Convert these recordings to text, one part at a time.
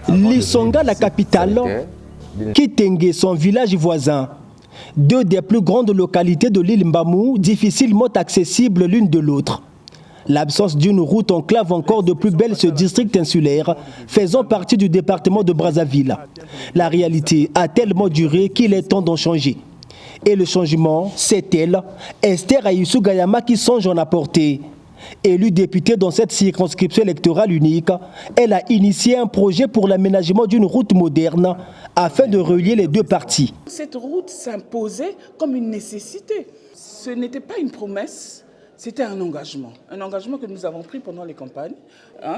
Lissonga, la capitale, Kitenge, son village voisin. Deux des plus grandes localités de l'île Mbamou, difficilement accessibles l'une de l'autre. L'absence d'une route enclave encore de plus belle ce district insulaire, faisant partie du département de Brazzaville. La réalité a tellement duré qu'il est temps d'en changer. Et le changement, c'est elle, Esther Ayusu Gayama, qui songe en apporter. Élue députée dans cette circonscription électorale unique, elle a initié un projet pour l'aménagement d'une route moderne afin de relier les deux parties. Cette route s'imposait comme une nécessité. Ce n'était pas une promesse, c'était un engagement que nous avons pris pendant les campagnes.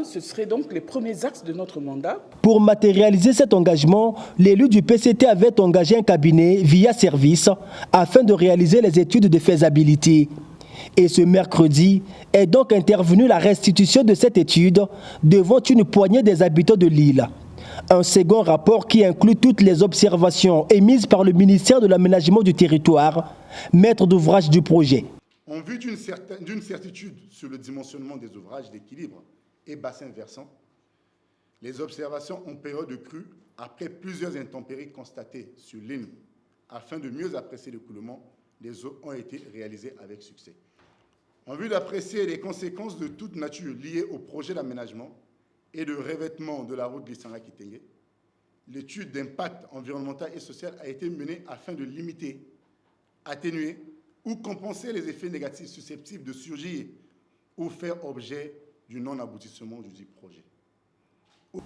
Ce seraient donc les premiers axes de notre mandat. Pour matérialiser cet engagement, l'élu du PCT avait engagé un cabinet via service afin de réaliser les études de faisabilité. Et ce mercredi est donc intervenue la restitution de cette étude devant une poignée des habitants de l'île. Un second rapport qui inclut toutes les observations émises par le ministère de l'Aménagement du Territoire, maître d'ouvrage du projet. En vue d'une certitude sur le dimensionnement des ouvrages d'équilibre et bassins versants, les observations en période de crue, après plusieurs intempéries constatées sur l'île, afin de mieux apprécier l'écoulement des eaux, ont été réalisées avec succès. En vue d'apprécier les conséquences de toute nature liées au projet d'aménagement et de revêtement de la route Lissanga-Kitenge, l'étude d'impact environnemental et social a été menée afin de limiter, atténuer ou compenser les effets négatifs susceptibles de surgir ou faire objet du non-aboutissement du dit projet.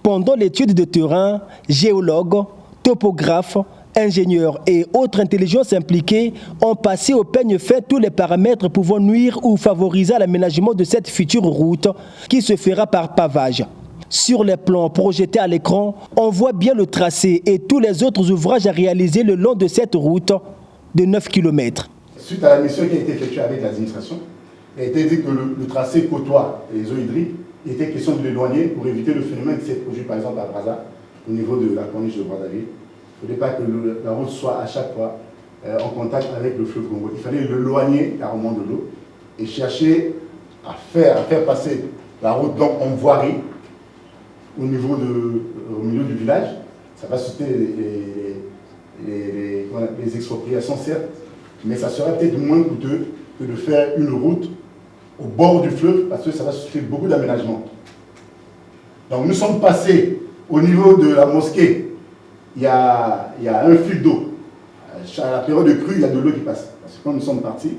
Pendant l'étude de terrain, géologues, topographes, ingénieurs et autres intelligences impliquées ont passé au peigne fin tous les paramètres pouvant nuire ou favoriser l'aménagement de cette future route qui se fera par pavage. Sur les plans projetés à l'écran, on voit bien le tracé et tous les autres ouvrages à réaliser le long de cette route de 9 km. Suite à la mission qui a été effectuée avec l'administration, il a été dit que le tracé côtoie les eaux hydriques. Il était question de l'éloigner pour éviter le phénomène qui s'est produit par exemple à Brazza, au niveau de la corniche de Brazzaville. Il ne fallait pas que la route soit à chaque fois en contact avec le fleuve Congo. Il fallait l'éloigner carrément de l'eau et chercher à faire passer la route donc en voirie au milieu du village. Ça va susciter les expropriations certes, mais ça serait peut-être moins coûteux que de faire une route au bord du fleuve parce que ça va susciter beaucoup d'aménagements. Donc nous sommes passés au niveau de la mosquée. Il y a un fil d'eau. À la période de crue, il y a de l'eau qui passe. Parce que quand nous sommes partis,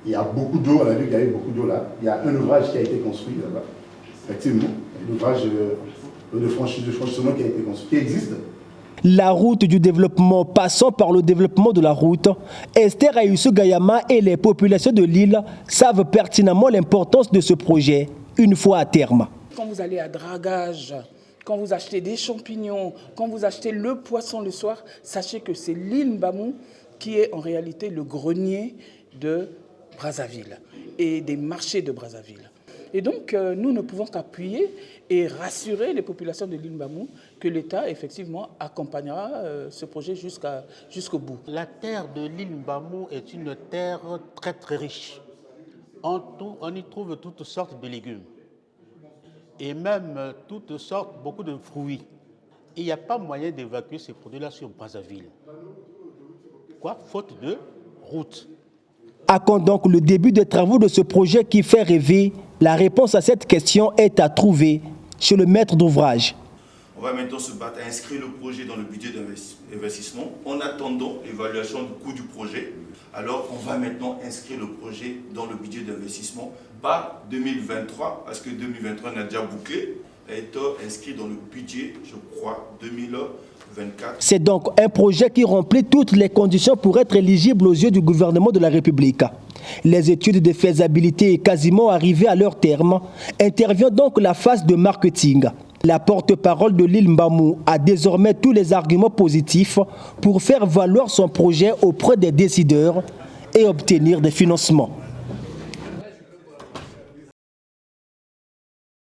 il y a beaucoup d'eau. On a vu qu'il y avait beaucoup d'eau là. Il y a un ouvrage qui a été construit là-bas. Effectivement, l'ouvrage de franchissement qui a été construit, qui existe. La route du développement passant par le développement de la route, Esther Ayusu Gayama et les populations de l'île savent pertinemment l'importance de ce projet, une fois à terme. Quand vous allez à dragage, quand vous achetez des champignons, quand vous achetez le poisson le soir, sachez que c'est l'île Mbamou qui est en réalité le grenier de Brazzaville et des marchés de Brazzaville. Et donc, nous ne pouvons qu'appuyer et rassurer les populations de l'île Mbamou que l'État, effectivement, accompagnera ce projet jusqu'au bout. La terre de l'île Mbamou est une terre très très riche. On y trouve toutes sortes de légumes. Et même toutes sortes, beaucoup de fruits. Il n'y a pas moyen d'évacuer ces produits-là sur Brazzaville. Quoi? Faute de route. À quand donc le début des travaux de ce projet qui fait rêver? La réponse à cette question est à trouver chez le maître d'ouvrage. On va maintenant se battre à inscrire le projet dans le budget d'investissement en attendant l'évaluation du coût du projet. Alors, on va maintenant inscrire le projet dans le budget d'investissement, pas 2023, parce que 2023 on a déjà bouclé, est inscrit dans le budget, je crois, 2024. C'est donc un projet qui remplit toutes les conditions pour être éligible aux yeux du gouvernement de la République. Les études de faisabilité quasiment arrivées à leur terme, intervient donc la phase de marketing. La porte-parole de l'île Mbamou a désormais tous les arguments positifs pour faire valoir son projet auprès des décideurs et obtenir des financements.